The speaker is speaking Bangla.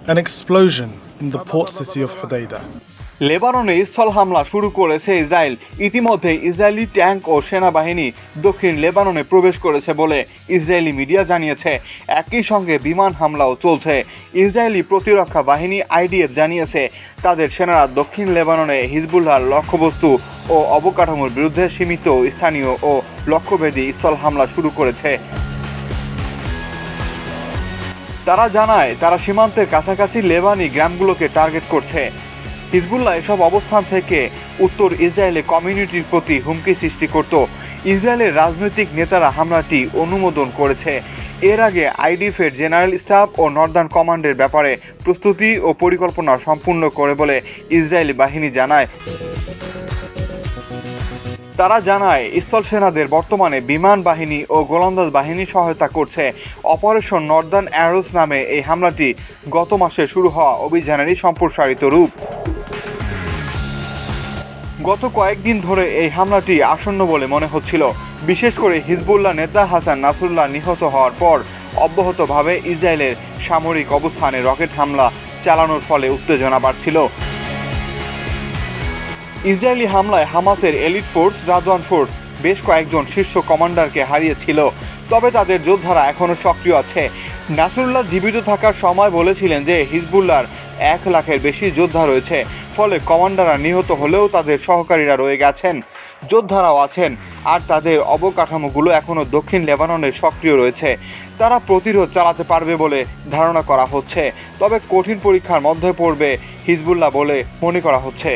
an explosion in the port city of Hodeidah. লেবাননে স্থল হামলা শুরু করেছে ইসরায়েল। ইতিমধ্যে ইসরায়েলি ট্যাঙ্ক ও সেনাবাহিনী দক্ষিণ লেবাননে প্রবেশ করেছে বলে ইসরায়েলি মিডিয়া জানিয়েছে। একই সঙ্গে বিমান হামলাও চলছে। ইসরায়েলি প্রতিরক্ষা বাহিনী IDF জানিয়েছে তাদের সেনারা দক্ষিণ লেবাননে হিজবুল্লাহর লক্ষ্যবস্তু ও অবকাঠামোর বিরুদ্ধে সীমিত স্থানীয় ও লক্ষ্যভেদী স্থল হামলা শুরু করেছে। তারা জানায় তারা সীমান্তের কাছাকাছি লেবানি গ্রামগুলোকে টার্গেট করছে। হিজবুল্লাহ এসব অবস্থান থেকে উত্তর ইসরায়েলে কমিউনিটির প্রতি হুমকি সৃষ্টি করত। ইসরায়েলের রাজনৈতিক নেতারা হামলাটি অনুমোদন করেছে। এর আগে IDF-এর জেনারেল স্টাফ ও নর্দার্ন কমান্ডের ব্যাপারে প্রস্তুতি ও পরিকল্পনা সম্পূর্ণ করে বলে ইসরায়েলি বাহিনী জানায়। তারা জানায় স্থল সেনাদের বর্তমানে বিমান বাহিনী ও গোলন্দাজ বাহিনী সহায়তা করছে। অপারেশন নর্দার্ন অ্যারোস নামে এই হামলাটি গত মাসে শুরু হওয়া অভিযানেরই সম্প্রসারিত রূপ। গত কয়েকদিন ধরে এই হামলাটি আসন্ন বলে মনে হচ্ছিল, বিশেষ করে হিজবুল্লাহ নেতা হাসান নাসরুল্লাহ নিহত হওয়ার পর অব্যাহতভাবে ইসরায়েলের সামরিক অবস্থানে রকেট হামলা চালানোর ফলে উত্তেজনা বাড়ছিল। ইসরায়েলি হামলায় হামাসের এলিট ফোর্স রাদওয়ান ফোর্স বেশ কয়েকজন শীর্ষ কমান্ডারকে হারিয়েছিল, তবে তাদের যোদ্ধারা এখনও সক্রিয় আছে। নাসরুল্লাহ জীবিত থাকার সময় বলেছিলেন যে হিজবুল্লাহর 1 লাখের বেশি যোদ্ধা রয়েছে, ফলে কমান্ডাররা নিহত হলেও তাদের সহকারীরা রয়ে গেছেন, যোদ্ধারাও আছেন, আর তাদের অবকাঠামোগুলো এখনও দক্ষিণ লেবাননে সক্রিয় রয়েছে। তারা প্রতিরোধ চালাতে পারবে বলে ধারণা করা হচ্ছে, তবে কঠিন পরীক্ষার মধ্যে পড়বে হিজবুল্লাহ বলে মনে করা হচ্ছে।